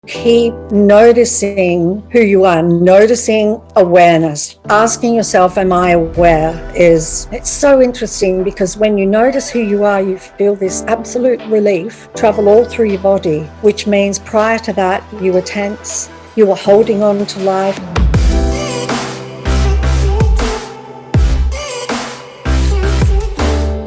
keep noticing who you are, noticing awareness, asking yourself, am I aware? It's so interesting because when you notice who you are, you feel this absolute relief travel all through your body, which means prior to that, you were tense, you were holding on to life.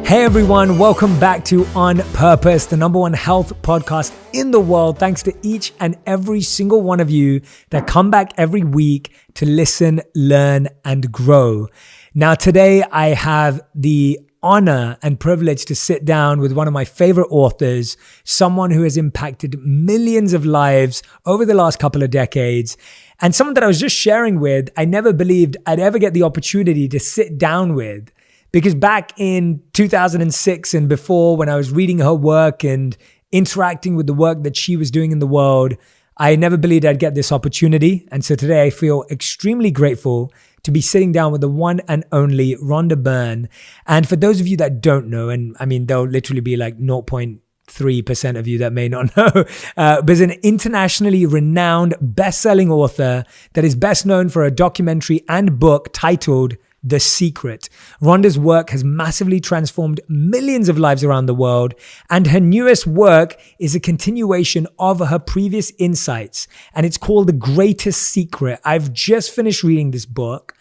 Hey everyone, welcome back to On Purpose, the #1 health podcast in the world. Thanks to each and every single one of you that come back every week to listen, learn, and grow. Now today I have the honor and privilege to sit down with one of my favorite authors, someone who has impacted millions of lives over the last couple of decades, and someone that I was just sharing with, I never believed I'd ever get the opportunity to sit down with. Because back in 2006 and before, when I was reading her work and interacting with the work that she was doing in the world, I never believed I'd get this opportunity. And so today I feel extremely grateful to be sitting down with the one and only Rhonda Byrne. And for those of you that don't know, and I mean, there'll literally be like 0.3% of you that may not know, but is an internationally renowned best-selling author that is best known for a documentary and book titled The Secret. Rhonda's work has massively transformed millions of lives around the world, and her newest work is a continuation of her previous insights, and it's called The Greatest Secret. I've just finished reading this book.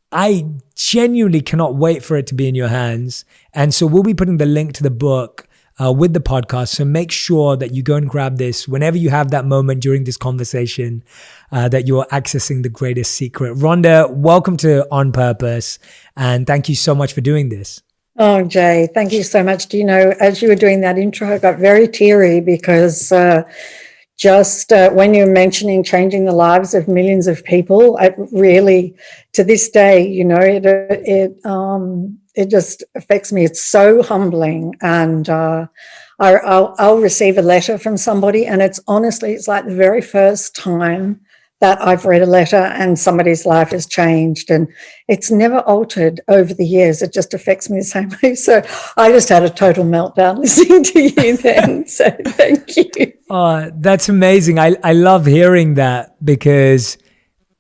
I genuinely cannot wait for it to be in your hands, and so we'll be putting the link to the book with the podcast. So make sure that you go and grab this whenever you have that moment during this conversation, that you're accessing The Greatest Secret. Rhonda, welcome to On Purpose, and thank you so much for doing this. Oh, Jay, thank you so much. Do you know, as you were doing that intro, I got very teary because when you're mentioning changing the lives of millions of people, it really, to this day, you know, it just affects me. It's so humbling. And I'll receive a letter from somebody, and it's like the very first time that I've read a letter and somebody's life has changed, and it's never altered over the years. It just affects me the same way. So I just had a total meltdown listening to you then. So thank you. That's amazing. I love hearing that because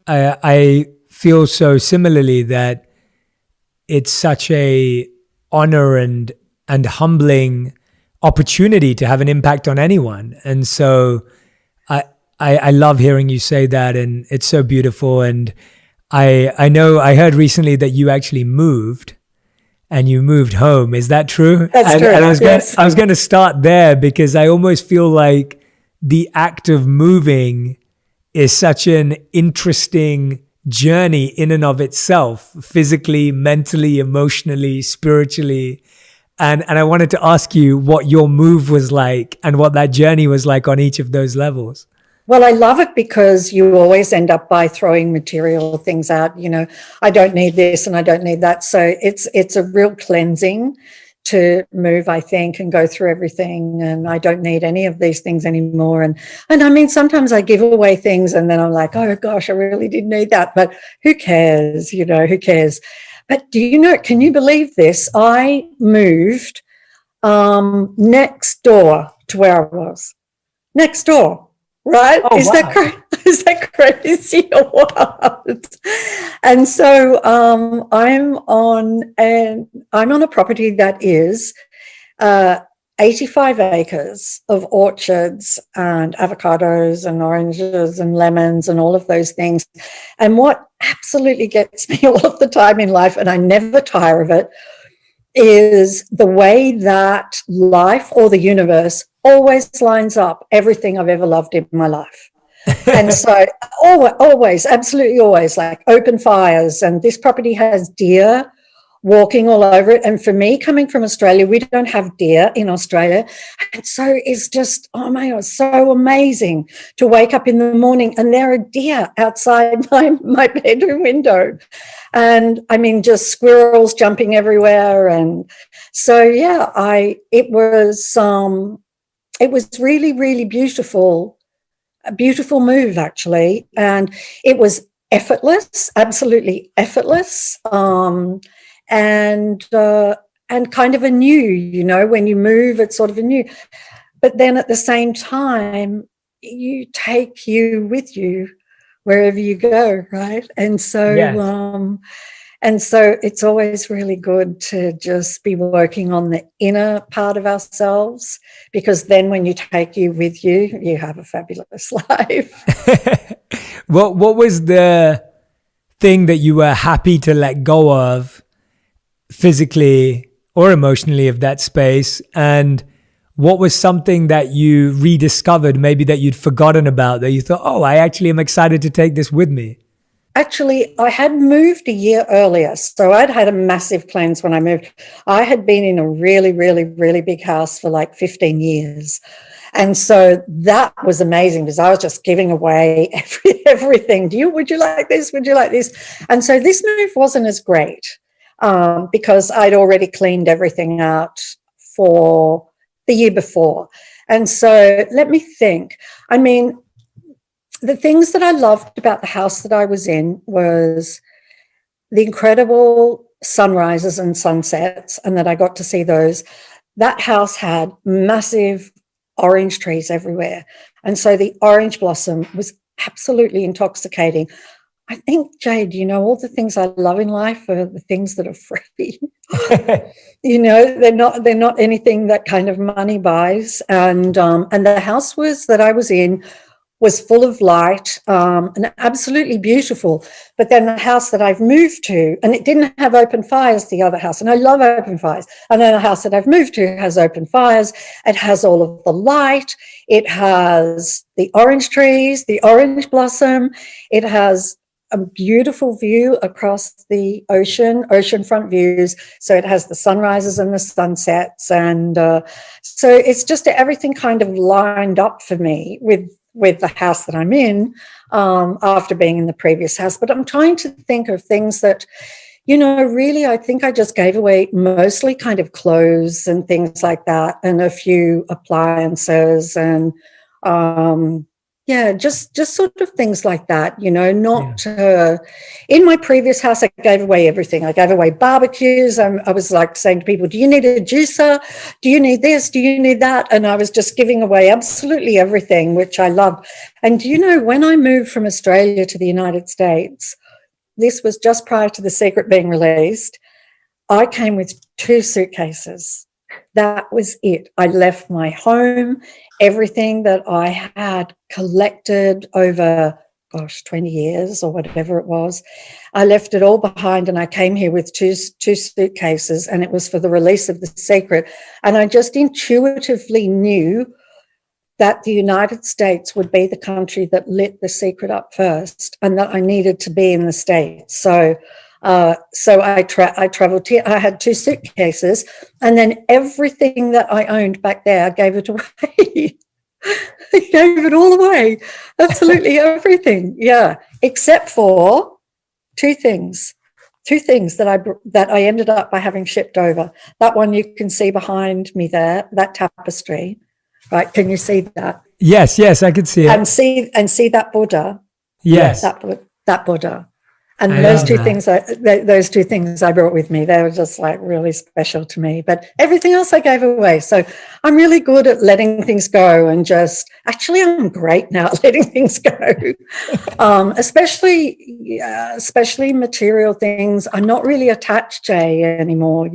I feel so similarly that it's such a honor and humbling opportunity to have an impact on anyone. And so I love hearing you say that, and it's so beautiful. And I know I heard recently that you actually moved and you moved home. Is that true? That's true. And Yes. I was going to start there because I almost feel like the act of moving is such an interesting journey in and of itself, physically, mentally, emotionally, spiritually. And I wanted to ask you what your move was like and what that journey was like on each of those levels. Well, I love it because you always end up by throwing material things out. You know, I don't need this and I don't need that. So it's a real cleansing to move, I think, and go through everything. And I don't need any of these things anymore. And I mean, sometimes I give away things and then I'm like, oh gosh, I really did need that. But who cares? You know, who cares? But do you know, can you believe this? I moved next door to where I was. Next door. Right? Oh, is wow. is that crazy or what? And so I'm on a property that is 85 acres of orchards and avocados and oranges and lemons and all of those things. And what absolutely gets me all of the time in life, and I never tire of it, is the way that life or the universe always lines up everything I've ever loved in my life. And so always, absolutely always, like open fires. And this property has deer walking all over it. And for me, coming from Australia, we don't have deer in Australia. And so it's just, oh my God, so amazing to wake up in the morning and there are deer outside my bedroom window. And I mean, just squirrels jumping everywhere. And so, yeah, it was really, really beautiful, a beautiful move actually. And it was effortless, absolutely effortless. And kind of anew, you know, when you move, it's sort of anew. But then at the same time, you take you with you wherever you go, right? Yes. And so it's always really good to just be working on the inner part of ourselves, because then when you take you with you, you have a fabulous life. What was the thing that you were happy to let go of physically or emotionally of that space? And what was something that you rediscovered, maybe that you'd forgotten about, that you thought, oh, I actually am excited to take this with me? Actually, I had moved a year earlier, so I'd had a massive cleanse when I moved. I had been in a really, really, really big house for like 15 years. And so that was amazing, because I was just giving away everything. Would you like this? Would you like this? And so this move wasn't as great, because I'd already cleaned everything out for the year before. And so let me think. I mean, the things that I loved about the house that I was in was the incredible sunrises and sunsets, and that I got to see those. That house had massive orange trees everywhere. And so the orange blossom was absolutely intoxicating. I think, Jade, all the things I love in life are the things that are free. They're not anything that kind of money buys. And the house that I was in was full of light, and absolutely beautiful. But then the house that I've moved to, and it didn't have open fires, the other house, and I love open fires. And then the house that I've moved to has open fires. It has all of the light. It has the orange trees, the orange blossom. It has a beautiful view across the oceanfront views. So it has the sunrises and the sunsets. And so it's just everything kind of lined up for me with the house that I'm in, after being in the previous house. But I'm trying to think of things that, really, I think I just gave away mostly kind of clothes and things like that, and a few appliances, and just sort of things like that, not in my previous house. I gave away everything. I gave away barbecues. I was like saying to people, do you need a juicer? Do you need this? Do you need that? And I was just giving away absolutely everything, which I loved. And when I moved from Australia to the United States, this was just prior to The Secret being released, I came with 2 suitcases. That was it. I left my home, everything that I had collected over, 20 years or whatever it was. I left it all behind, and I came here with two suitcases, and it was for the release of The Secret. And I just intuitively knew that the United States would be the country that lit The Secret up first, and that I needed to be in the States. So I traveled here. I had 2 suitcases, and then everything that I owned back there, I gave it away. I gave it all away. Absolutely everything. Yeah. Except for 2 things. 2 things that I ended up by having shipped over. That one you can see behind me there, that tapestry. Right. Can you see that? Yes, I could see it. And see that Buddha. Yes. That Buddha. And those two things I brought with me, they were just like really special to me. But everything else I gave away. So I'm really good at letting things go, and I'm great now at letting things go, especially material things. I'm not really attached, Jay, anymore.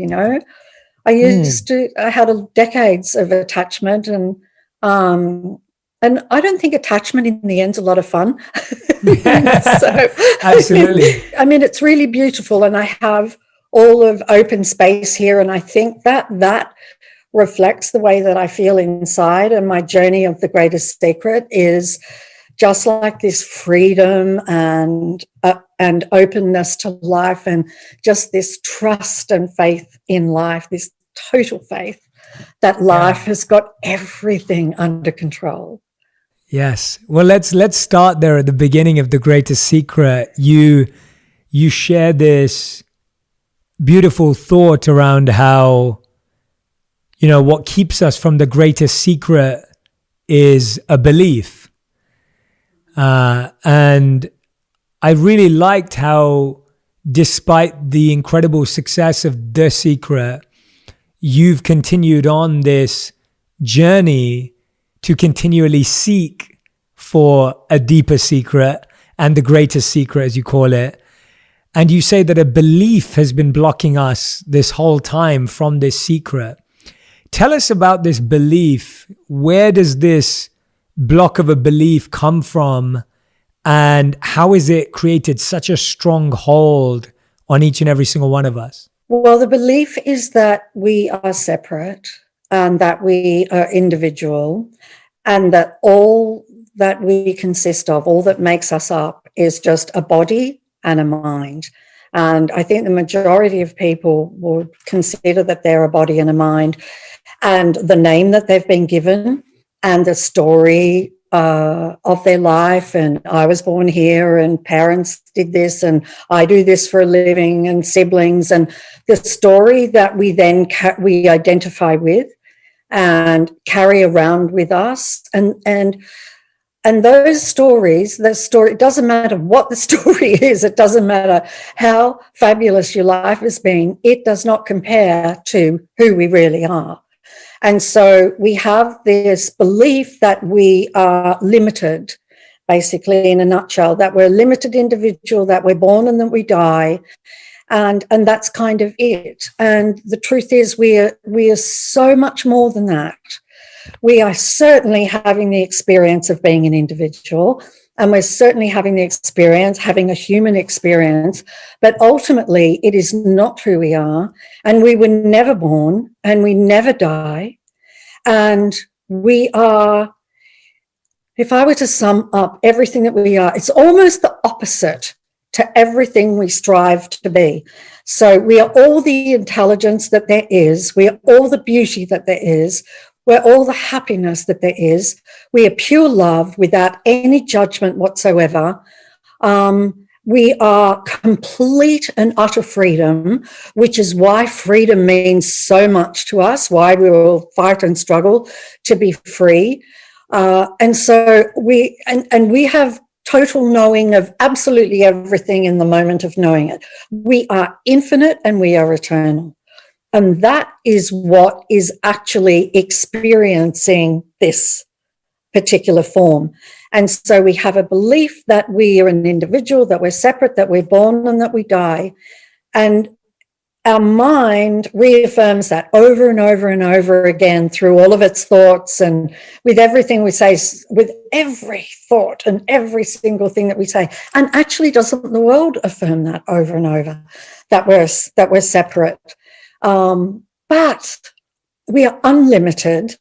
I had decades of attachment, and I don't think attachment in the end's a lot of fun. So, absolutely. I mean, it's really beautiful, and I have all of open space here, and I think that reflects the way that I feel inside. And my journey of the greatest secret is just like this freedom and openness to life, and just this trust and faith in life, this total faith that life has got everything under control. Yes. Well, let's start there at the beginning of The Greatest Secret. You share this beautiful thought around how, what keeps us from the greatest secret is a belief. And I really liked how, despite the incredible success of The Secret, you've continued on this journey to continually seek for a deeper secret and the greatest secret, as you call it. And you say that a belief has been blocking us this whole time from this secret. Tell us about this belief. Where does this block of a belief come from? And how has it created such a strong hold on each and every single one of us? Well, the belief is that we are separate and that we are individual, and that all that we consist of, all that makes us up, is just a body and a mind. And I think the majority of people would consider that they're a body and a mind, and the name that they've been given and the story of their life, and I was born here and parents did this and I do this for a living, and siblings, and the story that we then we identify with and carry around with us. And those stories, it doesn't matter what the story is, it doesn't matter how fabulous your life has been, it does not compare to who we really are. And so we have this belief that we are limited, basically, in a nutshell, that we're a limited individual, that we're born and that we die. And that's kind of it. And the truth is we are so much more than that. We are certainly having the experience of being an individual, and we're certainly having the experience, having a human experience, but ultimately it is not who we are, and we were never born and we never die. And we are, if I were to sum up everything that we are, it's almost the opposite to everything we strive to be. So we are all the intelligence that there is, we are all the beauty that there is, we're all the happiness that there is. We are pure love without any judgment whatsoever. We are complete and utter freedom, which is why freedom means so much to us, why we will fight and struggle to be free. And so we have total knowing of absolutely everything in the moment of knowing it. We are infinite and we are eternal. And that is what is actually experiencing this particular form. And so we have a belief that we are an individual, that we're separate, that we're born and that we die. And our mind reaffirms that over and over and over again through all of its thoughts, and with everything we say, with every thought and every single thing that we say. And actually, doesn't the world affirm that over and over, that we're separate? But we are unlimited.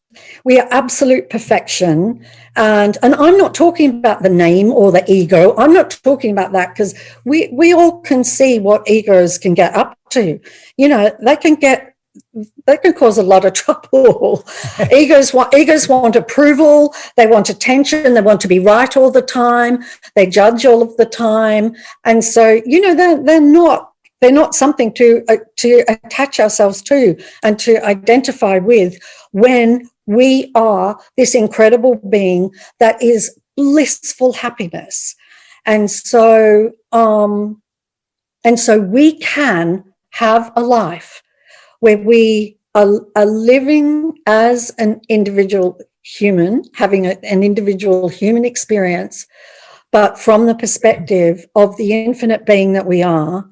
We are absolute perfection. And I'm not talking about the name or the ego. I'm not talking about that, because we all can see what egos can get up to. You know, they can cause a lot of trouble. Egos want approval. They want attention. They want to be right all the time. They judge all of the time. And so, you know, they're not something to attach ourselves to and to identify with, when we are this incredible being that is blissful happiness. And so we can have a life where we are living as an individual human, having an individual human experience, but from the perspective of the infinite being that we are,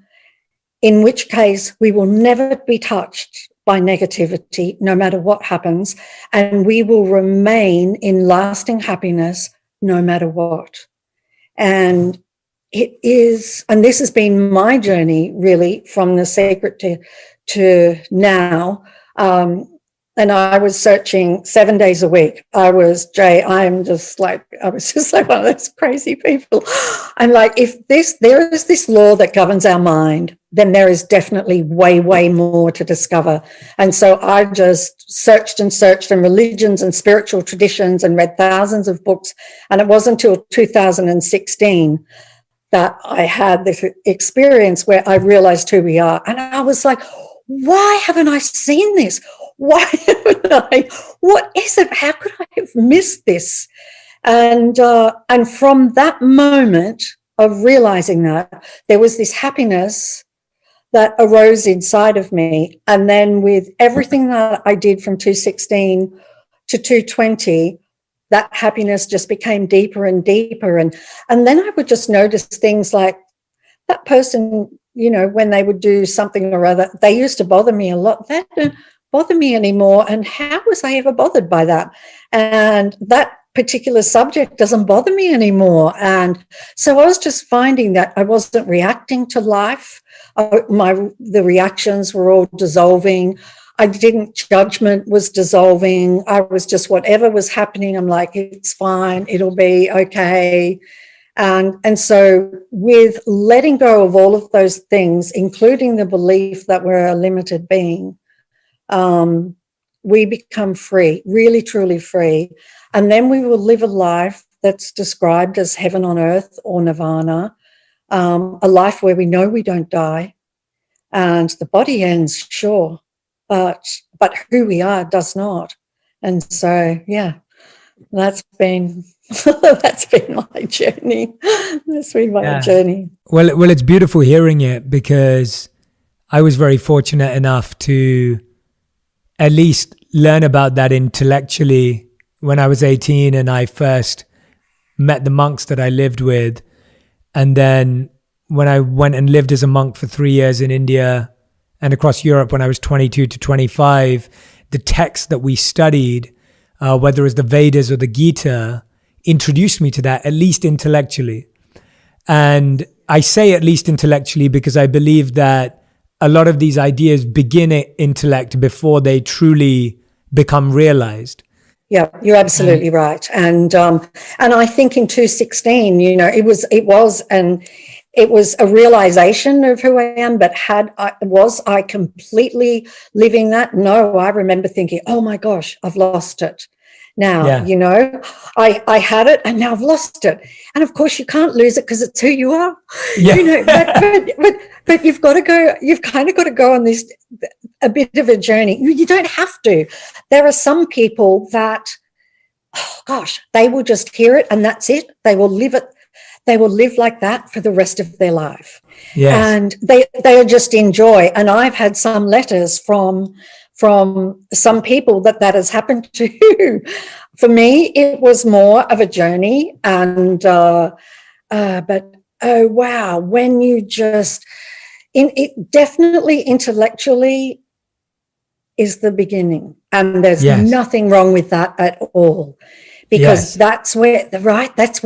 in which case we will never be touched by negativity, no matter what happens, and we will remain in lasting happiness no matter what. And this has been my journey, really, from the secret to now. And I was searching 7 days a week. I was just like one of those crazy people. I'm like, if there is this law that governs our mind, then there is definitely way, way more to discover. And so I just searched in religions and spiritual traditions and read thousands of books. And it wasn't until 2016 that I had this experience where I realized who we are. And I was like, why haven't I seen this? Why haven't I? What is it? How could I have missed this? And from that moment of realizing that, there was this happiness that arose inside of me. And then with everything that I did from 2016 to 2020, that happiness just became deeper and deeper. And then I would just notice things like that person, you know, when they would do something or other, they used to bother me a lot. That didn't bother me anymore. And how was I ever bothered by that? And that particular subject doesn't bother me anymore. And so I was just finding that I wasn't reacting to life. The reactions were all dissolving. Judgment was dissolving. I was just, whatever was happening, I'm like, it's fine, it'll be okay. And so with letting go of all of those things, including the belief that we're a limited being, we become free, really, truly free. And then we will live a life that's described as heaven on earth or nirvana, a life where we know we don't die. And the body ends, sure, but who we are does not. And so, yeah, that's been that's been my journey. That's been my journey. Well, it's beautiful hearing it, because I was very fortunate enough to at least learn about that intellectually when I was 18 and I first met the monks that I lived with. And then when I went and lived as a monk for 3 years in India and across Europe when I was 22 to 25, the texts that we studied, whether it was the Vedas or the Gita, introduced me to that, at least intellectually. And I say at least intellectually because I believe that a lot of these ideas begin at intellect before they truly become realized. Yeah, you're absolutely right. And I think in 2016, you know, it was a realization of who I am, but was I completely living that? No, I remember thinking, oh my gosh, I've lost it. Now, you know, I had it and now I've lost it. And of course you can't lose it because it's who you are, you know, but you've kind of got to go on this, a bit of a journey. You don't have to. There are some people that, oh gosh, they will just hear it and that's it. They will live it. They will live like that for the rest of their life. Yes. And they'll just enjoy. And I've had some letters from some people that has happened to. For me, it was more of a journey. And but oh wow, when you just it definitely intellectually is the beginning, and there's nothing wrong with that at all, because that's where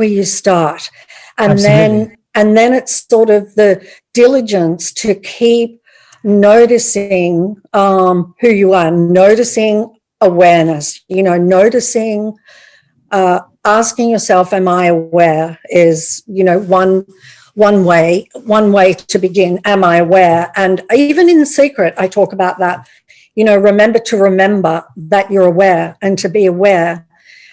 you start, and Absolutely. then it's sort of the diligence to keep noticing who you are, noticing awareness, you know, noticing, asking yourself, am I aware, is, you know, one way to begin. Am I aware? And even in secret, I talk about that, you know, remember that you're aware and to be aware.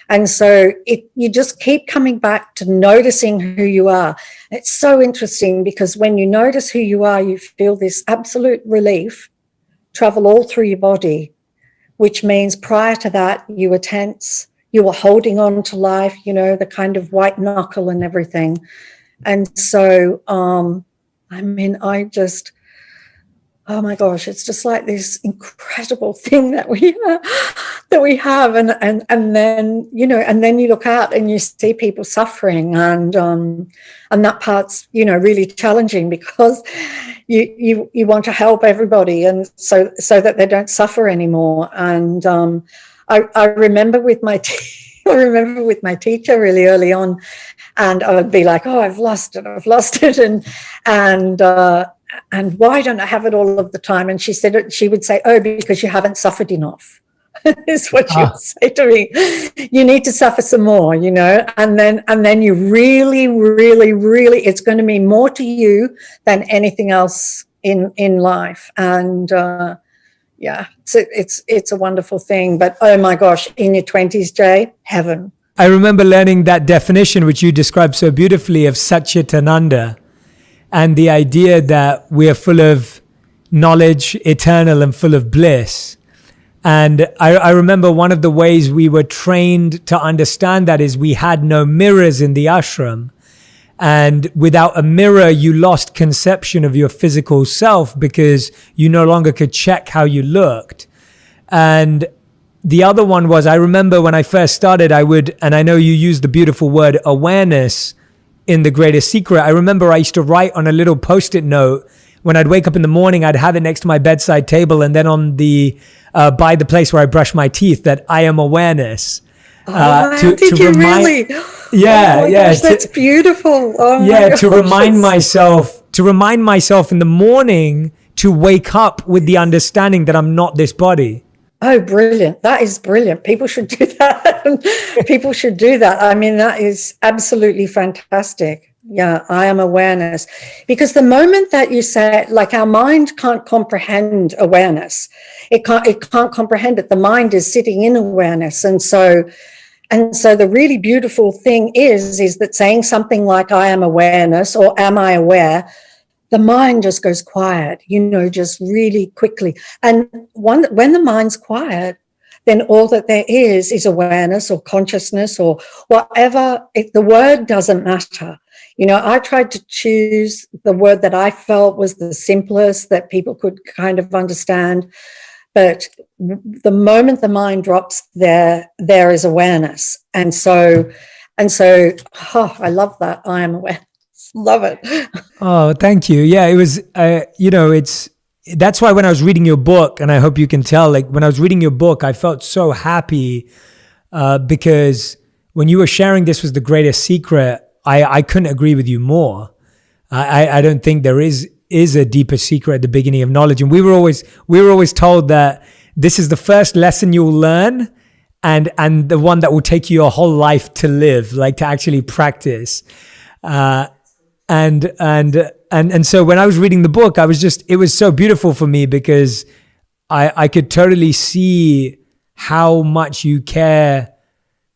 And so you just keep coming back to noticing who you are. It's so interesting because when you notice who you are, you feel this absolute relief travel all through your body, which means prior to that, you were tense, you were holding on to life, you know, the kind of white knuckle and everything. And so, oh my gosh, it's just like this incredible thing that we have. And then, you know, and then you look out and you see people suffering, and that part's, you know, really challenging because you want to help everybody, and so that they don't suffer anymore. And I remember with my teacher really early on, and I would be like, oh, I've lost it. And why don't I have it all of the time? And she would say, oh, because you haven't suffered enough. Is what she would say to me. You need to suffer some more, you know, and then you really, really, really, it's going to mean more to you than anything else in life. And it's a wonderful thing. But oh my gosh, in your 20s, Jay, heaven. I remember learning that definition, which you described so beautifully, of Satchitananda, and the idea that we are full of knowledge, eternal, and full of bliss. And I remember one of the ways we were trained to understand that is we had no mirrors in the ashram. And without a mirror, you lost conception of your physical self because you no longer could check how you looked. And the other one was, I remember when I first started, and I know you used the beautiful word awareness in The Greatest Secret. I remember I used to write on a little Post-it note when I'd wake up in the morning. I'd have it next to my bedside table, and then on the by the place where I brush my teeth, that I am awareness. Did you really? Yeah, oh my gosh, that's beautiful. Oh yeah, my gosh, to remind myself in the morning to wake up with the understanding that I'm not this body. Oh, brilliant. That is brilliant. People should do that. People should do that. I mean, that is absolutely fantastic. Yeah, I am awareness. Because the moment that you say, like, our mind can't comprehend awareness. It can't comprehend it. The mind is sitting in awareness. And so the really beautiful thing is that saying something like I am awareness or am I aware, the mind just goes quiet, just really quickly. And when the mind's quiet, then all that there is awareness or consciousness or whatever. The word doesn't matter. I tried to choose the word that I felt was the simplest, that people could kind of understand. But the moment the mind drops, there is awareness. And so, I love that. I am aware. Love it. Oh, thank you. Yeah, it was, that's why when I was reading your book, and I hope you can tell, like when I was reading your book, I felt so happy because when you were sharing this was the greatest secret, I couldn't agree with you more. I don't think there is a deeper secret at the beginning of knowledge. And we were always told that this is the first lesson you'll learn and the one that will take you your whole life to live, like to actually practice. And so when I was reading the book, it was so beautiful for me because I could totally see how much you care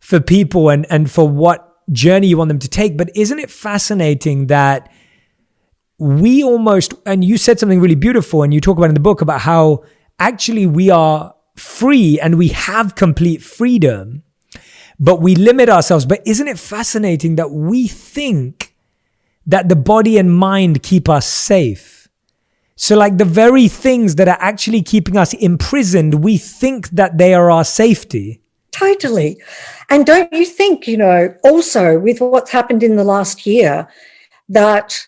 for people and for what journey you want them to take. But isn't it fascinating that we almost, and you said something really beautiful, and you talk about in the book about how actually we are free and we have complete freedom, but we limit ourselves. But isn't it fascinating that we think that the body and mind keep us safe? So like the very things that are actually keeping us imprisoned, we think that they are our safety. Totally. And don't you think, also with what's happened in the last year, that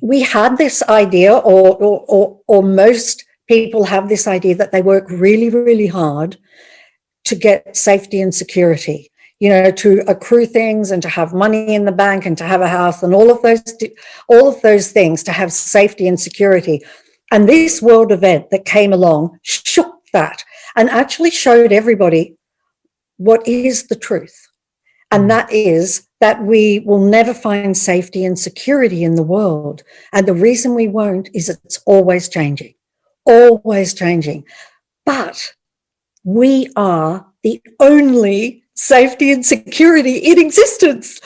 we had this idea, or most people have this idea that they work really, really hard to get safety and security, to accrue things and to have money in the bank and to have a house and all of those things, to have safety and security. And this world event that came along shook that and actually showed everybody what is the truth. And that is that we will never find safety and security in the world. And the reason we won't is it's always changing, always changing. But we are the only safety and security in existence.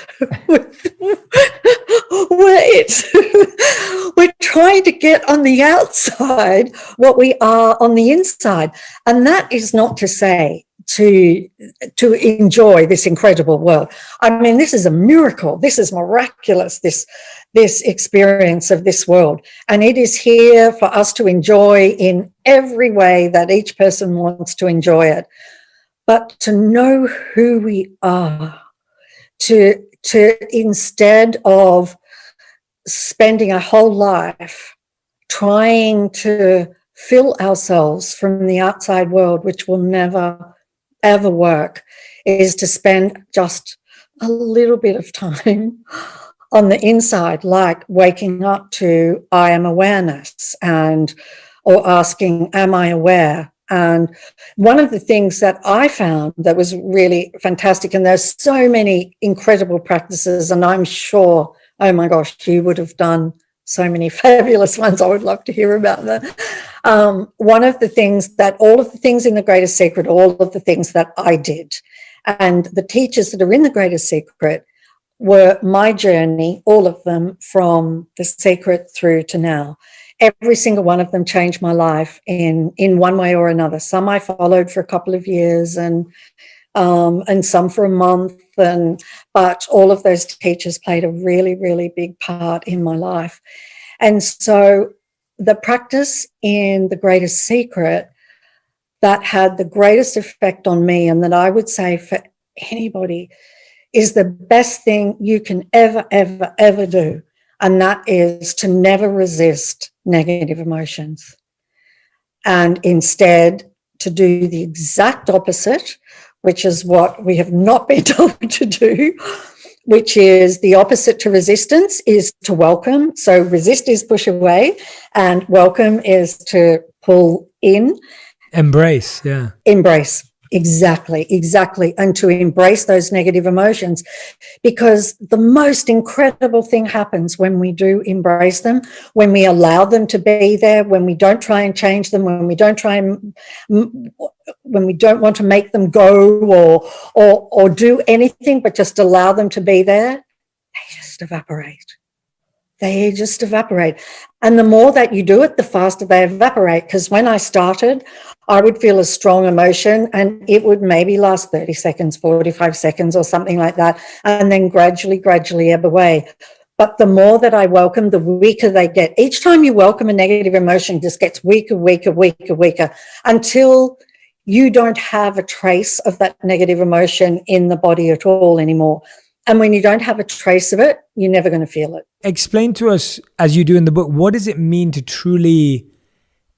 We're trying to get on the outside what we are on the inside. And that is not to say to enjoy this incredible world. I mean, this is a miracle. This is miraculous, this experience of this world. And it is here for us to enjoy in every way that each person wants to enjoy it. But to know who we are, to instead of spending a whole life trying to fill ourselves from the outside world, which will never ever work, is to spend just a little bit of time on the inside, like waking up to I am awareness, or asking, am I aware? And one of the things that I found that was really fantastic, and there's so many incredible practices, and I'm sure, oh my gosh, you would have done so many fabulous ones. I would love to hear about that. One of the things that all of the things in The Greatest Secret, all of the things that I did, and the teachers that are in The Greatest Secret were my journey, all of them from The Secret through to now. Every single one of them changed my life in one way or another. Some I followed for a couple of years and some for a month. But all of those teachers played a really, really big part in my life. And so the practice in The Greatest Secret that had the greatest effect on me, and that I would say for anybody, is the best thing you can ever, ever, ever do. And that is to never resist negative emotions, and instead to do the exact opposite, which is what we have not been told to do, which is the opposite to resistance is to welcome. So resist is push away, and welcome is to pull in. Embrace, yeah. Embrace. Exactly. And to embrace those negative emotions, because the most incredible thing happens when we do embrace them, when we allow them to be there, when we don't try and change them, when we don't want to make them go or do anything, but just allow them to be there. They just evaporate. And the more that you do it, the faster they evaporate. Because when I started, I would feel a strong emotion and it would maybe last 30 seconds, 45 seconds or something like that, and then gradually ebb away. But the more that I welcome, the weaker they get. Each time you welcome a negative emotion, it just gets weaker, until you don't have a trace of that negative emotion in the body at all anymore. And when you don't have a trace of it, you're never going to feel it. Explain to us, as you do in the book, what does it mean to truly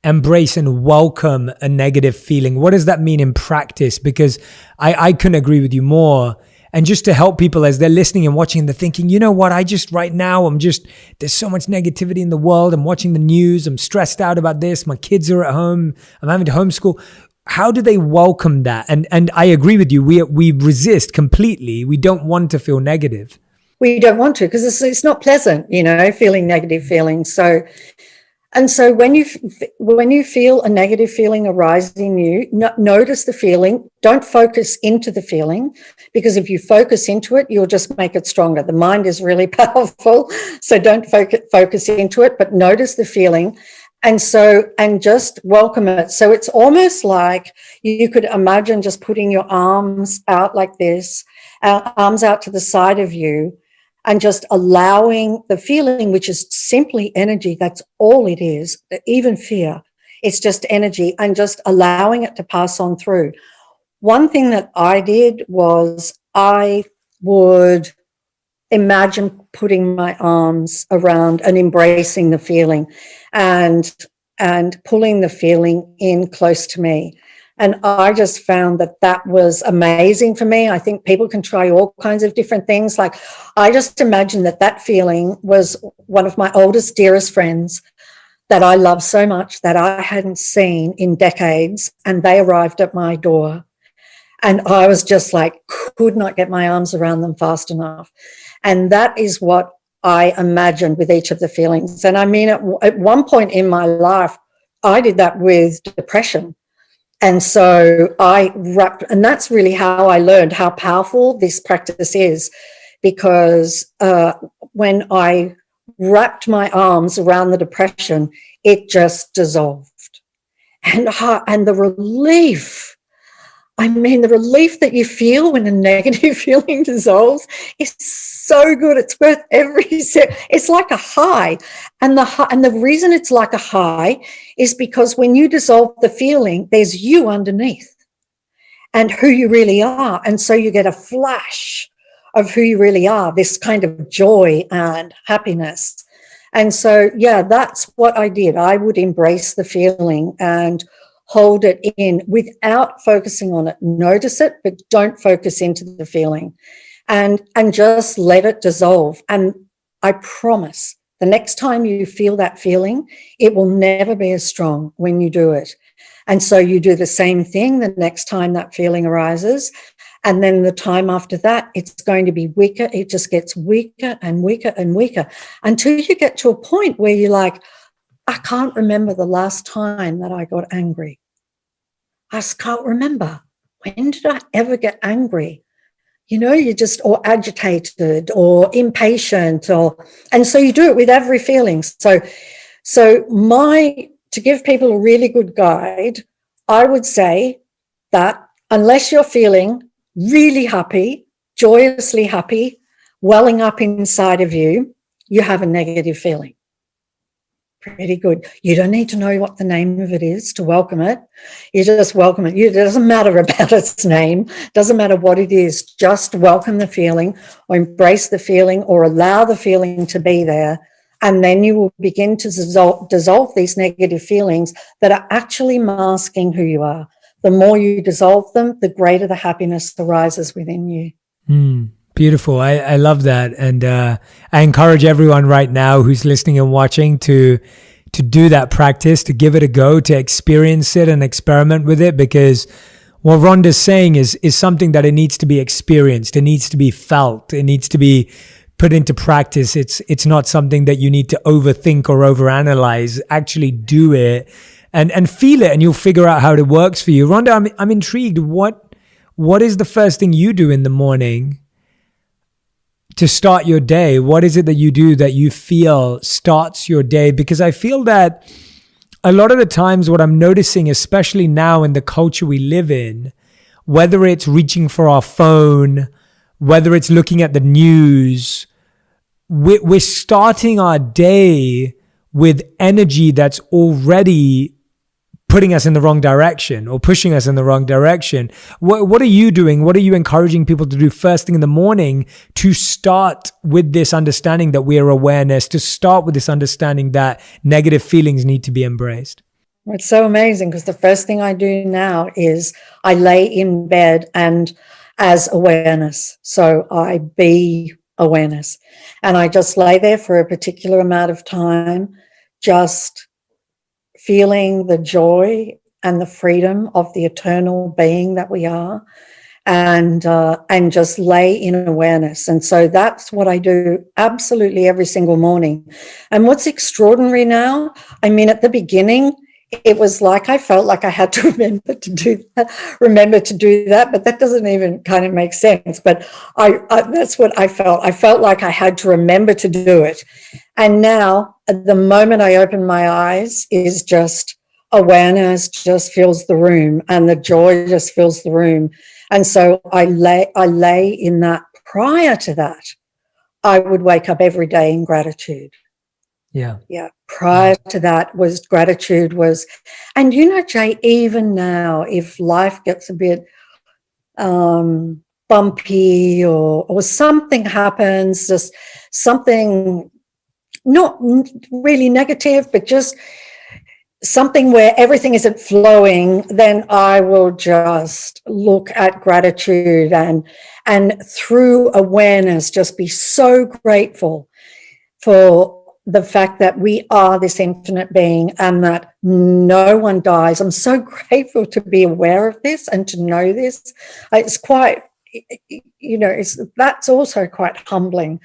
embrace and welcome a negative feeling? What does that mean in practice? Because I couldn't agree with you more. And just to help people as they're listening and watching, they're thinking, you know what, right now, there's so much negativity in the world. I'm watching the news. I'm stressed out about this. My kids are at home. I'm having to homeschool. How do they welcome that? And I agree with you. We resist completely. We don't want to feel negative. We don't want to, because it's not pleasant, feeling negative feelings. So when you feel a negative feeling arise in you, notice the feeling. Don't focus into the feeling, because if you focus into it, you'll just make it stronger. The mind is really powerful, so don't focus into it, but notice the feeling. And just welcome it. So it's almost like you could imagine just putting your arms out like this, arms out to the side of you, and just allowing the feeling, which is simply energy. That's all it is. Even fear, it's just energy, and just allowing it to pass on through. One thing that I did was I would imagine putting my arms around and embracing the feeling and pulling the feeling in close to me. And I just found that was amazing for me. I think people can try all kinds of different things. Like, I just imagined that feeling was one of my oldest, dearest friends that I love so much that I hadn't seen in decades, and they arrived at my door. And I was just like, could not get my arms around them fast enough. And that is what I imagined with each of the feelings. And I mean, at one point in my life, I did that with depression. And so and that's really how I learned how powerful this practice is, because when I wrapped my arms around the depression, it just dissolved. And the relief, the relief that you feel when a negative feeling dissolves is so good. It's worth every second. It's like a high. And the reason it's like a high is because when you dissolve the feeling, there's you underneath and who you really are. And so you get a flash of who you really are, this kind of joy and happiness. And so, yeah, that's what I did. I would embrace the feeling and hold it in without focusing on it. Notice it, but don't focus into the feeling, and just let it dissolve. And I promise the next time you feel that feeling, it will never be as strong when you do it. And so you do the same thing the next time that feeling arises. And then the time after that, it's going to be weaker. It just gets weaker and weaker and weaker until you get to a point where you're like, I can't remember the last time that I got angry. I just can't remember. When did I ever get angry? You just, or agitated or impatient, and so you do it with every feeling. So to give people a really good guide, I would say that unless you're feeling really happy, joyously happy, welling up inside of you, you have a negative feeling. pretty good. You don't need to know what the name of it is to welcome it. You just welcome it. It doesn't matter about its name. Doesn't matter what it is. Just welcome the feeling or embrace the feeling or allow the feeling to be there. And then you will begin to dissolve these negative feelings that are actually masking who you are. The more you dissolve them, the greater the happiness arises within you. Beautiful. I love that. And I encourage everyone right now who's listening and watching to do that practice, to give it a go, to experience it and experiment with it, because what Rhonda's saying is something that it needs to be experienced. It needs to be felt. It needs to be put into practice. It's not something that you need to overthink or overanalyze. Actually do it and feel it, and you'll figure out how it works for you. Rhonda, I'm intrigued. What is the first thing you do in the morning to start your day? What is it that you do that you feel starts your day? Because I feel that a lot of the times what I'm noticing, especially now in the culture we live in, whether it's reaching for our phone, whether it's looking at the news, we're starting our day with energy that's already putting us in the wrong direction or pushing us in the wrong direction. What are you doing? What are you encouraging people to do first thing in the morning to start with this understanding that we are awareness, to start with this understanding that negative feelings need to be embraced? It's so amazing because the first thing I do now is I lay in bed and as awareness. So I be awareness. And I just lay there for a particular amount of time, just feeling the joy and the freedom of the eternal being that we are, and just lay in awareness. And so that's what I do absolutely every single morning. And what's extraordinary now, I mean, at the beginning, it was like I felt like I had to remember to do that, but that doesn't even kind of make sense. But I that's what I felt. I felt like I had to remember to do it. And now, at the moment I open my eyes, is just awareness just fills the room, and the joy just fills the room. And so I lay in that. Prior to that, I would wake up every day in gratitude. Yeah. Prior to that was gratitude was, and Jay, even now, if life gets a bit bumpy or something happens, just something not really negative, but just something where everything isn't flowing, then I will just look at gratitude and through awareness, just be so grateful for the fact that we are this infinite being and that no one dies. I'm so grateful to be aware of this and to know this. It's quite, that's also quite humbling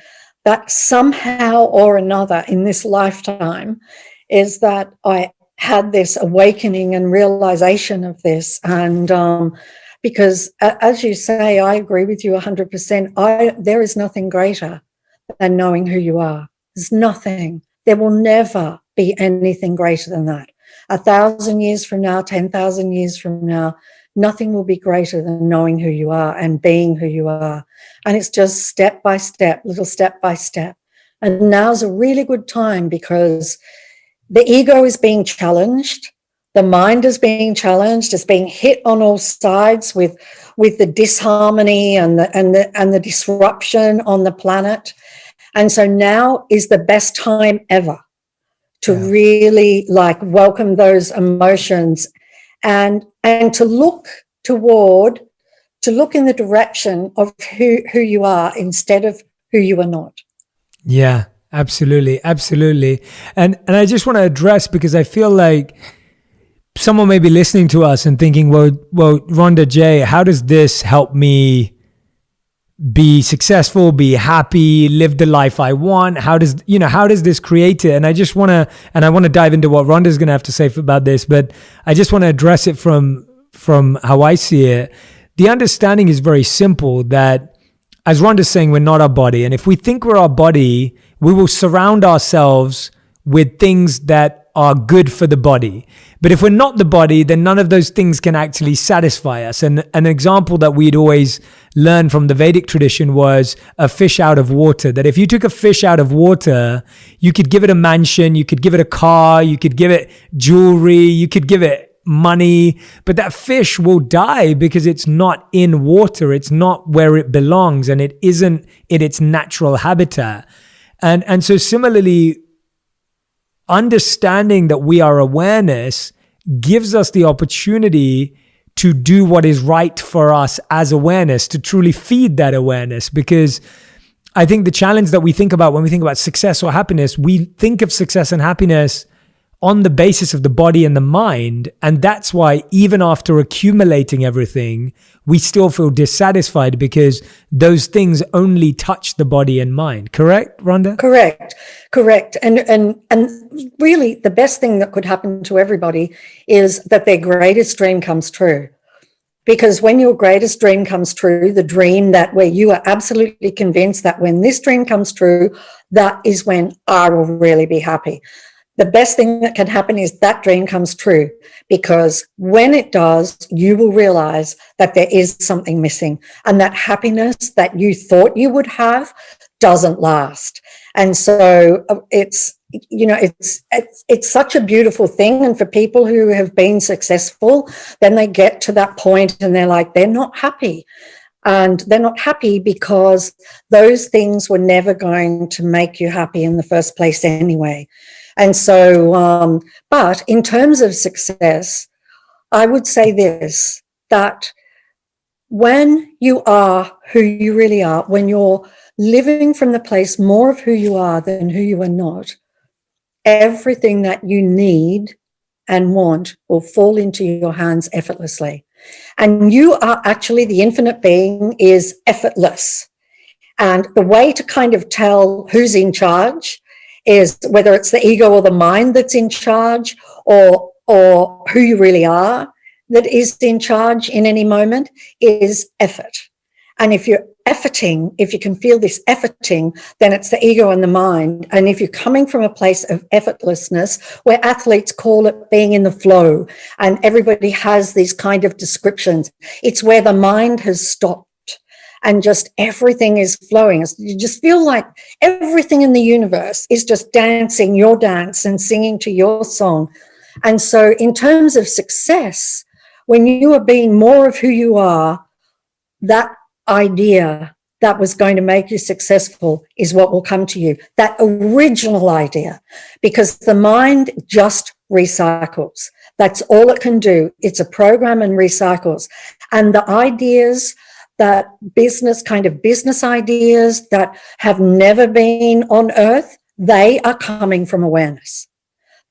that somehow or another in this lifetime is that I had this awakening and realization of this. And because as you say, I agree with you 100%. There is nothing greater than knowing who you are. There's nothing. There will never be anything greater than that. 1,000 years from now, 10,000 years from now, nothing will be greater than knowing who you are and being who you are. And it's just step by step, little step by step. And now's a really good time because the ego is being challenged. The mind is being challenged. It's being hit on all sides with the disharmony and the disruption on the planet. And so now is the best time ever to really welcome those emotions and to look in the direction of who you are instead of who you are not. Yeah, absolutely. Absolutely. And I just want to address, because I feel like someone may be listening to us and thinking, well, Rhonda J, how does this help me be successful, be happy, live the life I want? How does this create it? And I just want to dive into what Rhonda's going to have to say about this, but I just want to address it from how I see it. The understanding is very simple, that as Rhonda's saying, we're not our body. And if we think we're our body, we will surround ourselves with things that are good for the body. But if we're not the body, then none of those things can actually satisfy us. And an example that we'd always learn from the Vedic tradition was a fish out of water. That if you took a fish out of water, you could give it a mansion, you could give it a car, you could give it jewelry, you could give it money, but that fish will die because it's not in water. It's not where it belongs, and it isn't in its natural habitat. And so similarly, understanding that we are awareness gives us the opportunity to do what is right for us as awareness, to truly feed that awareness. Because I think the challenge that we think about when we think about success or happiness, we think of success and happiness on the basis of the body and the mind. And that's why even after accumulating everything, we still feel dissatisfied because those things only touch the body and mind. Correct, Rhonda? Correct. And really the best thing that could happen to everybody is that their greatest dream comes true. Because when your greatest dream comes true, the dream that where you are absolutely convinced that when this dream comes true, that is when I will really be happy. The best thing that can happen is that dream comes true, because when it does, you will realize that there is something missing, and that happiness that you thought you would have doesn't last. And so it's such a beautiful thing. And for people who have been successful, then they get to that point and they're like, they're not happy. And they're not happy because those things were never going to make you happy in the first place anyway. And so, but in terms of success, I would say this, that when you are who you really are, when you're living from the place more of who you are than who you are not, everything that you need and want will fall into your hands effortlessly. And you are actually, the infinite being is effortless. And the way to kind of tell who's in charge is whether it's the ego or the mind that's in charge, or who you really are that is in charge in any moment, is effort. And if you're efforting, if you can feel this efforting, then it's the ego and the mind. And if you're coming from a place of effortlessness, where athletes call it being in the flow, and everybody has these kind of descriptions, it's where the mind has stopped and just everything is flowing. You just feel like everything in the universe is just dancing your dance and singing to your song. And so in terms of success, when you are being more of who you are, that idea that was going to make you successful is what will come to you, that original idea, because the mind just recycles. That's all it can do. It's a program and recycles. And the ideas that business ideas that have never been on earth, they are coming from awareness.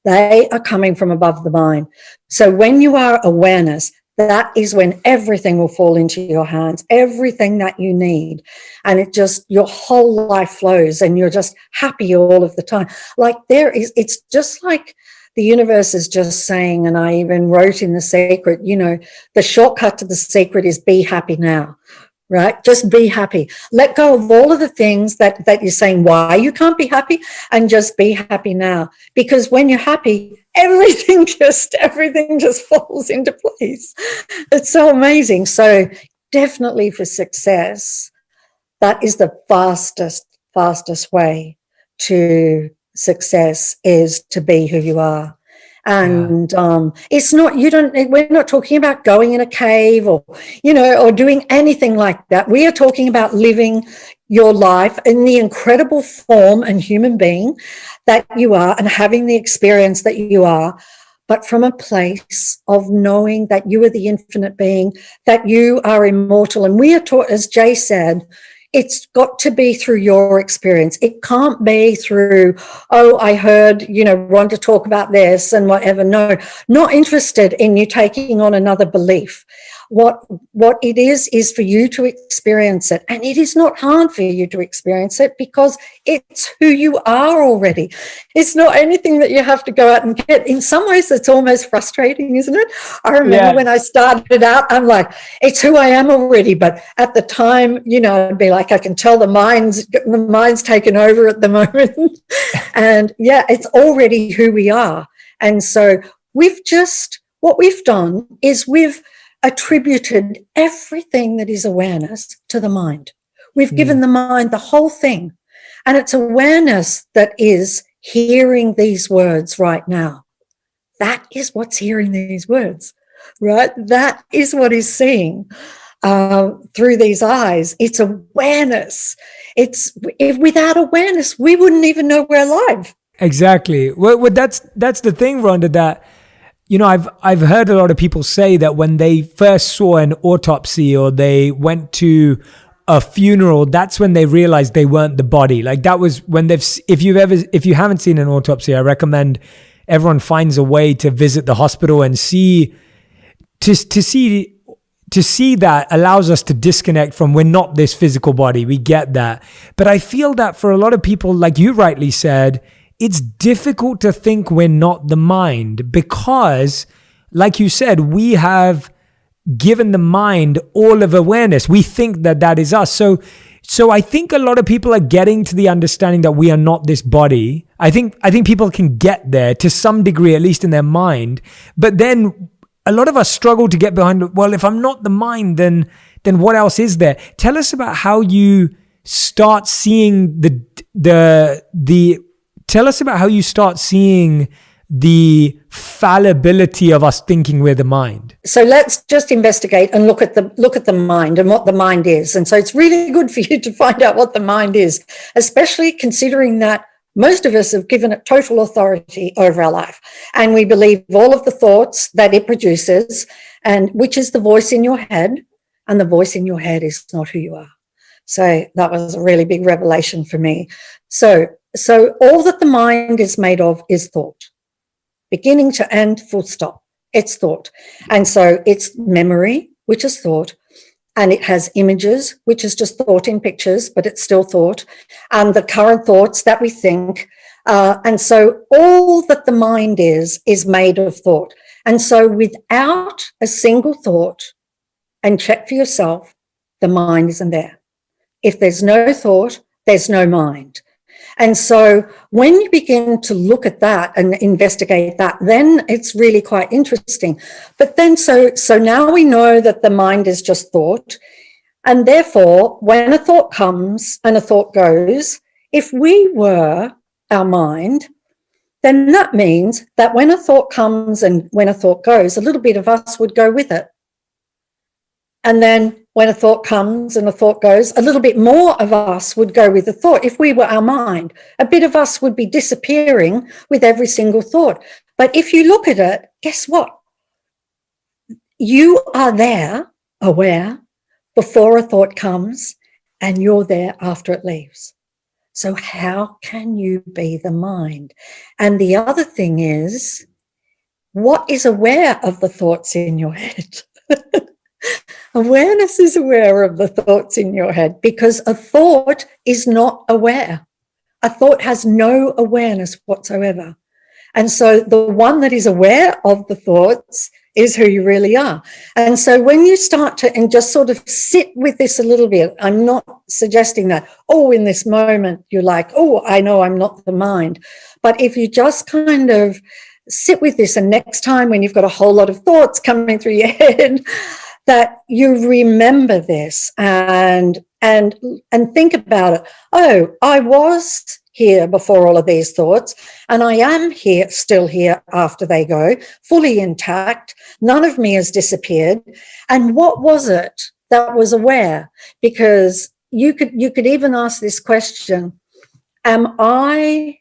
They are coming from above the mind. So when you are awareness, that is when everything will fall into your hands, everything that you need. And it just, your whole life flows and you're just happy all of the time. Like it's just like the universe is just saying, and I even wrote in The Secret, the shortcut to the secret is be happy now. Right? Just be happy. Let go of all of the things that you're saying why you can't be happy, and just be happy now. Because when you're happy, everything just falls into place. It's so amazing. So definitely for success, that is the fastest way to success, is to be who you are. And it's not, we're not talking about going in a cave or doing anything like that. We are talking about living your life in the incredible form and human being that you are, and having the experience that you are, but from a place of knowing that you are the infinite being, that you are immortal. And we are taught, as Jay said, it's got to be through your experience. It can't be through, I heard, Rhonda talk about this and whatever. No, not interested in you taking on another belief. What it is for you to experience it. And it is not hard for you to experience it, because it's who you are already. It's not anything that you have to go out and get. In some ways, it's almost frustrating, isn't it? I remember when I started out, I'm like, it's who I am already. But at the time, I'd be like, I can tell the mind's taken over at the moment. And yeah, it's already who we are. And so what we've done is we've attributed everything that is awareness to the mind. We've given the mind the whole thing. And it's awareness that is hearing these words right now. That is what's hearing these words, right? That is what is seeing through these eyes. It's awareness. Without awareness, we wouldn't even know we're alive. Exactly. Well, that's the thing, Rhonda, that, you know, I've heard a lot of people say that when they first saw an autopsy or they went to a funeral, that's when they realized they weren't the body. Like that was when if you haven't seen an autopsy, I recommend everyone finds a way to visit the hospital and see that allows us to disconnect from, we're not this physical body. We get that. But I feel that for a lot of people, like you rightly said, it's difficult to think we're not the mind because, like you said, we have given the mind all of awareness. We think that is us. So I think a lot of people are getting to the understanding that we are not this body. I think people can get there to some degree, at least in their mind. But then a lot of us struggle to get behind, well, if I'm not the mind, then what else is there? Tell us about how you start seeing tell us about how you start seeing the fallibility of us thinking we're the mind. So let's just investigate and look at the mind and what the mind is. And so it's really good for you to find out what the mind is, especially considering that most of us have given it total authority over our life. And we believe all of the thoughts that it produces, and which is the voice in your head. And the voice in your head is not who you are. So that was a really big revelation for me. So all that the mind is made of is thought. Beginning to end, full stop. It's thought. And so it's memory, which is thought. And it has images, which is just thought in pictures, but it's still thought. And the current thoughts that we think. And so all that the mind is made of thought. And so without a single thought, and check for yourself, the mind isn't there. If there's no thought, there's no mind. And so when you begin to look at that and investigate that, then it's really quite interesting. But then so now we know that the mind is just thought. And therefore, when a thought comes and a thought goes, if we were our mind, then that means that when a thought comes and when a thought goes, a little bit of us would go with it. And then when a thought comes and a thought goes, a little bit more of us would go with the thought. If we were our mind, a bit of us would be disappearing with every single thought. But if you look at it, guess what? You are there, aware, before a thought comes, and you're there after it leaves. So how can you be the mind? And the other thing is, what is aware of the thoughts in your head? Awareness is aware of the thoughts in your head because a thought is not aware. A thought has no awareness whatsoever. And so the one that is aware of the thoughts is who you really are. And so when you start to and just sort of sit with this a little bit, I'm not suggesting that, in this moment you're like, I know I'm not the mind. But if you just kind of sit with this, and next time when you've got a whole lot of thoughts coming through your head, that you remember this and think about it. I was here before all of these thoughts, and I am still here after they go, fully intact. None of me has disappeared. And what was it that was aware? Because you could even ask this question: am I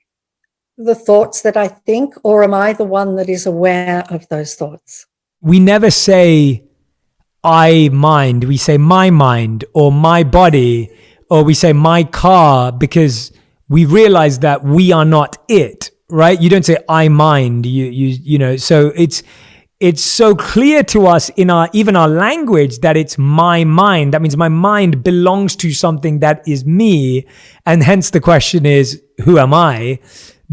the thoughts that I think, or am I the one that is aware of those thoughts? We never say I mind, we say my mind or my body, or we say my car, because we realize that we are not it, right? You don't say I mind, you know, so it's so clear to us in even our language that it's my mind. That means my mind belongs to something that is me. And hence the question is, who am I?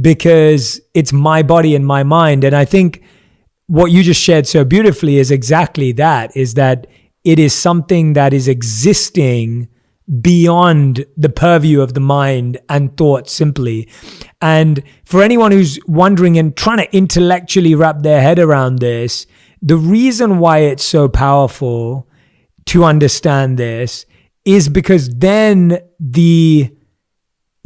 Because it's my body and my mind. And I think what you just shared so beautifully is exactly that, is that it is something that is existing beyond the purview of the mind and thought simply. And for anyone who's wondering and trying to intellectually wrap their head around this, the reason why it's so powerful to understand this is because then the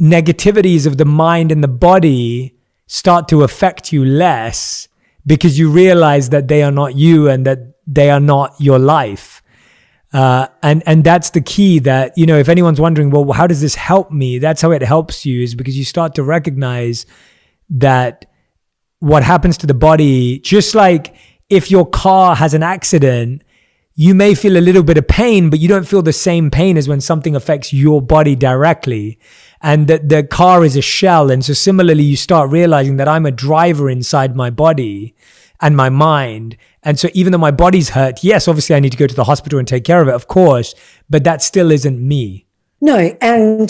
negativities of the mind and the body start to affect you less, because you realize that they are not you and that they are not your life. And that's the key, that, you know, if anyone's wondering, well, how does this help me? That's how it helps you, is because you start to recognize that what happens to the body, just like if your car has an accident, you may feel a little bit of pain, but you don't feel the same pain as when something affects your body directly. And that the car is a shell. And so similarly, you start realizing that I'm a driver inside my body and my mind. And so even though my body's hurt, yes, obviously I need to go to the hospital and take care of it, of course, but that still isn't me. No, and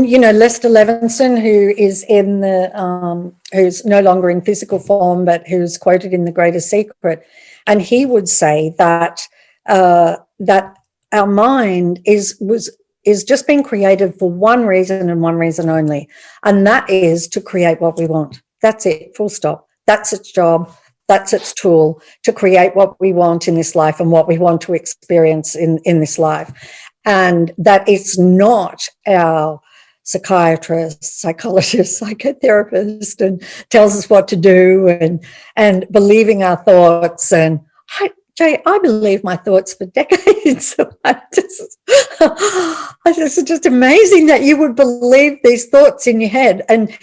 you know, Lester Levinson, who is in the who's no longer in physical form, but who's quoted in The Greatest Secret, and he would say that that our mind is just being created for one reason and one reason only, and that is to create what we want. That's it, full stop. That's its job. That's its tool, to create what we want in this life and what we want to experience in this life. And that it's not our psychiatrist, psychologist, psychotherapist, and tells us what to do, and believing our thoughts. And I believe my thoughts for decades. It's just amazing that you would believe these thoughts in your head. And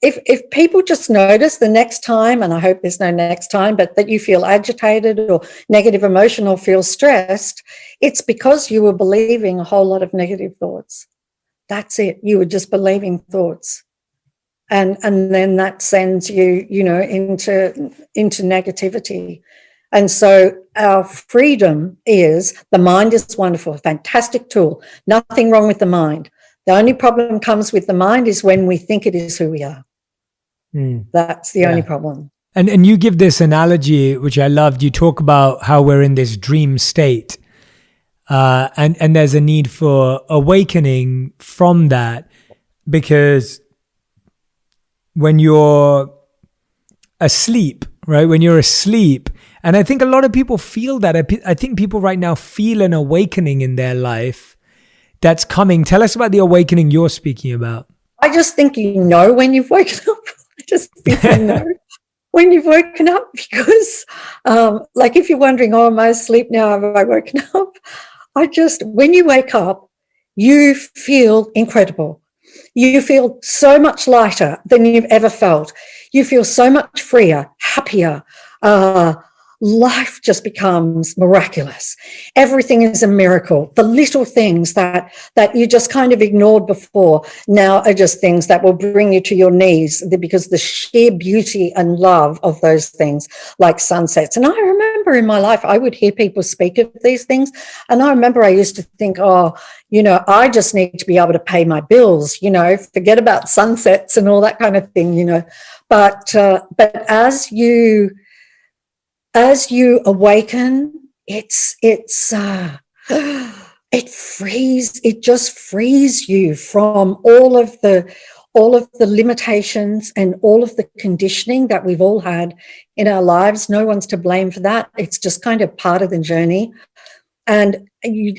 if people just notice the next time, and I hope there's no next time, but that you feel agitated or negative emotion or feel stressed, it's because you were believing a whole lot of negative thoughts. That's it. You were just believing thoughts. And then that sends you, you know, into negativity. And so our freedom is, the mind is wonderful, fantastic tool. Nothing wrong with the mind. The only problem comes with the mind is when we think it is who we are. That's the only problem. And you give this analogy, which I loved. You talk about how we're in this dream state, and there's a need for awakening from that, because when you're asleep, right? When you're asleep, and I think a lot of people feel that. I think people right now feel an awakening in their life that's coming. Tell us about the awakening you're speaking about. I just think you know when you've woken up. I just think you know when you've woken up, because like if you're wondering, oh, am I asleep now? Have I woken up? When you wake up, you feel incredible. You feel so much lighter than you've ever felt. You feel so much freer, happier. Life just becomes miraculous. Everything is a miracle. The little things that you just kind of ignored before now are just things that will bring you to your knees, because the sheer beauty and love of those things, like sunsets. And I remember in my life, I would hear people speak of these things. And I remember I used to think, oh, you know, I just need to be able to pay my bills, you know, forget about sunsets and all that kind of thing, you know. But as you awaken, it just frees you from all of the limitations and all of the conditioning that we've all had in our lives. No one's to blame for that. It's just kind of part of the journey. And you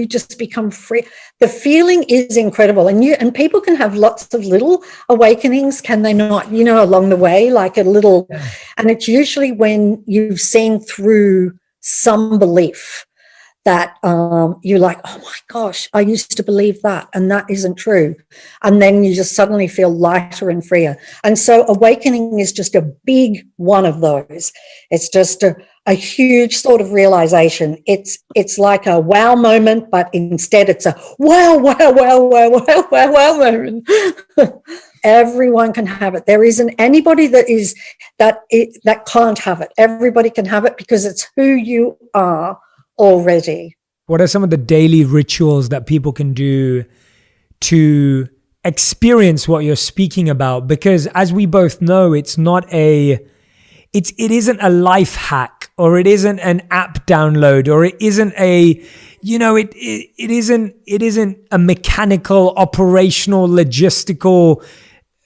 just become free. The feeling is incredible. And people can have lots of little awakenings, can they not, you know, along the way, like a little, and it's usually when you've seen through some belief that you're like, oh my gosh, I used to believe that, and that isn't true. And then you just suddenly feel lighter and freer. And so awakening is just a big one of those. It's just a huge sort of realization. It's like a wow moment, but instead it's a wow moment. Everyone can have it. There isn't anybody that can't have it. Everybody can have it, because it's who you are already. What are some of the daily rituals that people can do to experience what you're speaking about? Because as we both know, it isn't a life hack, or it isn't an app download, or it isn't it isn't a mechanical, operational, logistical,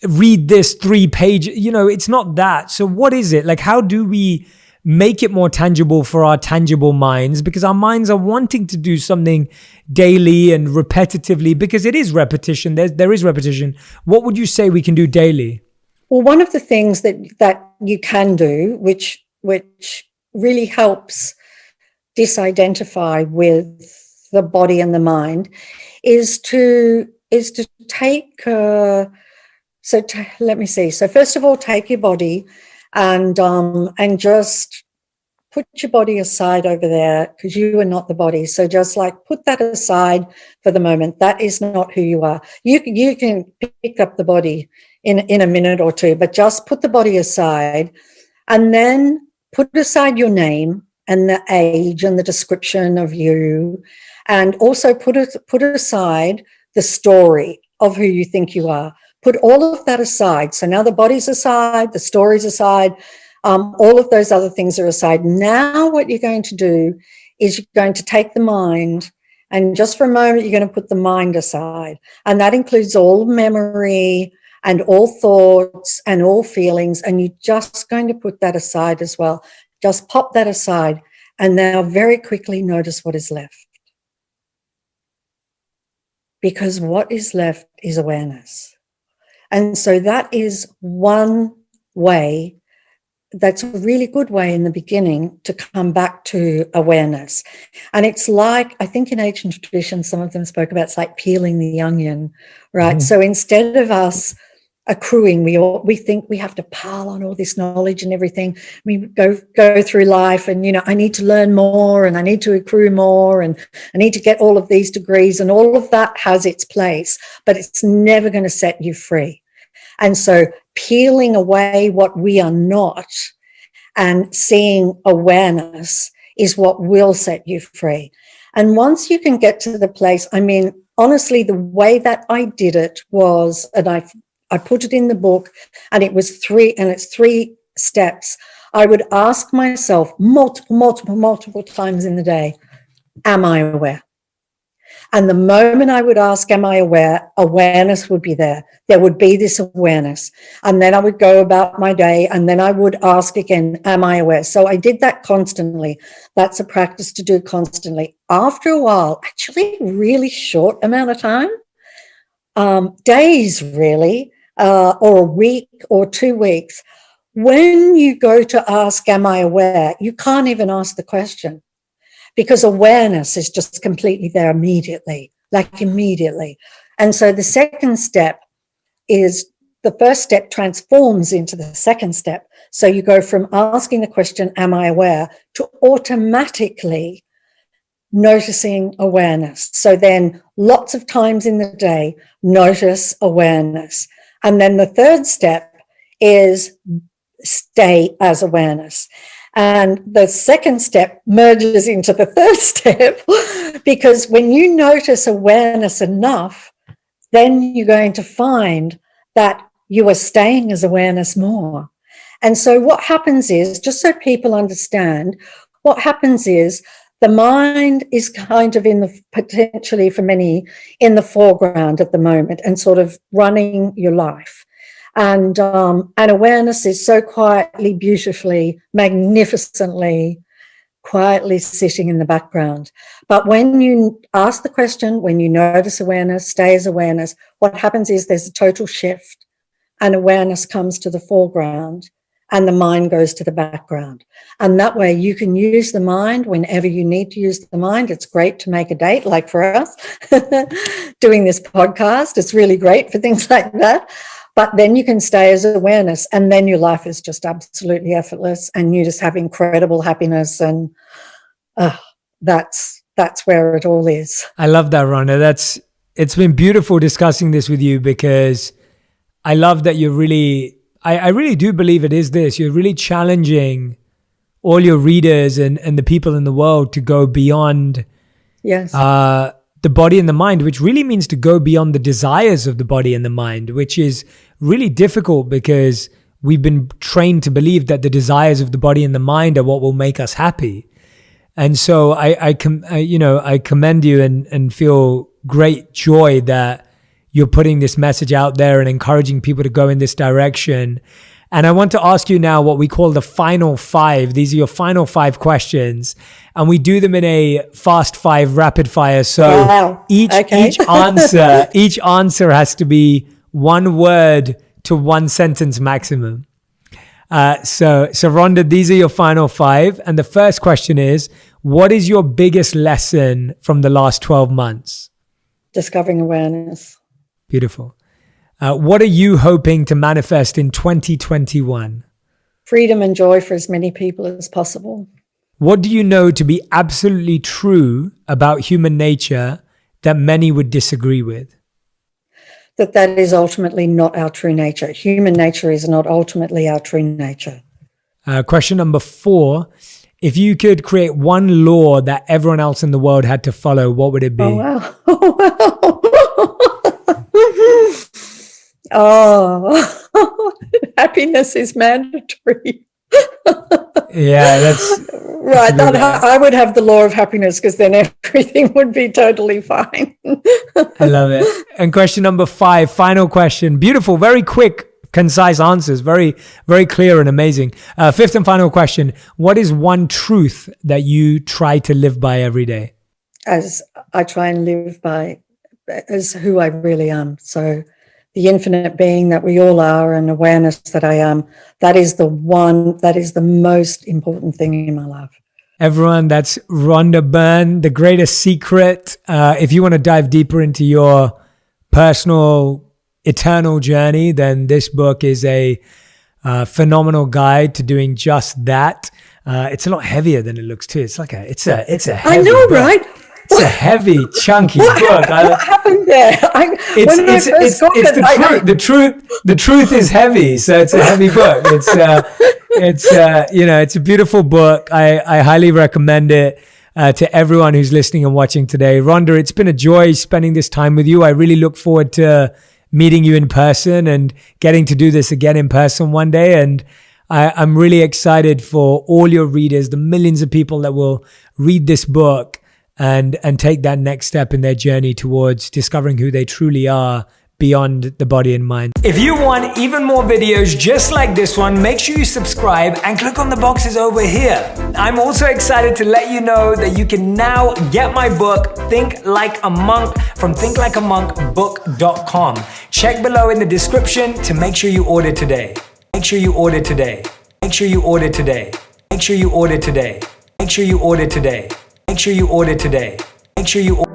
read this 3-page, it's not that. So what is it? Like, how do we make it more tangible for our tangible minds? Because our minds are wanting to do something daily and repetitively, because it is repetition. There is repetition. What would you say we can do daily? Well, one of the things that you can do, which really helps disidentify with the body and the mind, is to take let me see. So first of all, take your body and just put your body aside over there, because you are not the body. So just like put that aside for the moment. That is not who you are. You can pick up the body in a minute or two, but just put the body aside, and then put aside your name and the age and the description of you, and also put aside the story of who you think you are. Put all of that aside. So now the body's aside, the story's aside, all of those other things are aside. Now what you're going to do is you're going to take the mind, and just for a moment, you're going to put the mind aside. And that includes all memory and all thoughts and all feelings. And you're just going to put that aside as well. Just pop that aside. And now very quickly notice what is left. Because what is left is awareness. And so that is one way, that's a really good way in the beginning to come back to awareness. And it's like, I think in ancient traditions, some of them spoke about, it's like peeling the onion, right? Mm. So instead of us accruing, we think we have to pile on all this knowledge and everything. We go through life and, I need to learn more, and I need to accrue more, and I need to get all of these degrees, and all of that has its place, but it's never going to set you free. And so peeling away what we are not and seeing awareness is what will set you free. And once you can get to the place, honestly, the way that I did it was, and I put it in the book, and it's 3 steps. I would ask myself multiple times in the day, am I aware? And the moment I would ask, am I aware, awareness would be there. There would be this awareness. And then I would go about my day, and then I would ask again, am I aware? So I did that constantly. That's a practice to do constantly. After a while, actually really short amount of time, days really, or a week or 2 weeks, when you go to ask, am I aware, you can't even ask the question, because awareness is just completely there immediately. And so the second step is, the first step transforms into the second step. So you go from asking the question, am I aware, to automatically noticing awareness. So then lots of times in the day, notice awareness. And then the third step is stay as awareness. And the second step merges into the third step, because when you notice awareness enough, then you're going to find that you are staying as awareness more. And so what happens is, just so people understand, what happens is the mind is kind of potentially for many in the foreground at the moment and sort of running your life. And awareness is so quietly, beautifully, magnificently, quietly sitting in the background. But when you ask the question, when you notice awareness, stay as awareness, what happens is there's a total shift, and awareness comes to the foreground and the mind goes to the background. And that way you can use the mind whenever you need to use the mind. It's great to make a date, like for us, doing this podcast. It's really great for things like that. But then you can stay as awareness, and then your life is just absolutely effortless, and you just have incredible happiness, and that's where it all is. I love that, Rhonda. It's been beautiful discussing this with you, because I love that you're really, I really do believe it is this. You're really challenging all your readers and the people in the world to go beyond the body and the mind, which really means to go beyond the desires of the body and the mind, which is really difficult because we've been trained to believe that the desires of the body and the mind are what will make us happy. And so I commend you and feel great joy that you're putting this message out there and encouraging people to go in this direction. And I want to ask you now what we call the final 5. These are your final 5 questions. And we do them in a fast 5 rapid fire. So wow. each answer has to be 1 word to 1 sentence maximum. So Rhonda, these are your final 5. And the first question is, what is your biggest lesson from the last 12 months? Discovering awareness. Beautiful. What are you hoping to manifest in 2021? Freedom and joy for as many people as possible. What do you know to be absolutely true about human nature that many would disagree with? That is ultimately not our true nature. Human nature is not ultimately our true nature. Question number 4. If you could create 1 law that everyone else in the world had to follow, what would it be? Oh, wow. Oh, happiness is mandatory. Yeah, that's right. I would have the law of happiness, because then everything would be totally fine. I love it. And question number 5, final question. Beautiful, very quick, concise answers, very, very clear and amazing. 5th and final question. What is 1 truth that you try to live by every day? As I try and live by, as who I really am. So the infinite being that we all are, and awareness that I am, that is the most important thing in my life. Everyone, that's Rhonda Byrne, The Greatest Secret. If you want to dive deeper into your personal, eternal journey, then this book is a phenomenal guide to doing just that. It's a lot heavier than it looks too. It's a heavy I know, book. right? It's a heavy, chunky book. What happened there? The truth is heavy, so it's a heavy book. It's a beautiful book. I highly recommend it to everyone who's listening and watching today. Rhonda, it's been a joy spending this time with you. I really look forward to meeting you in person and getting to do this again in person one day. And I'm really excited for all your readers, the millions of people that will read this book and take that next step in their journey towards discovering who they truly are beyond the body and mind. If you want even more videos just like this one, make sure you subscribe and click on the boxes over here. I'm also excited to let you know that you can now get my book, Think Like a Monk, from thinklikeamonkbook.com. Check below in the description to make sure you order today. Make sure you order today. Make sure you order today. Make sure you order today. Make sure you order today. Make sure you order today. Make sure you order.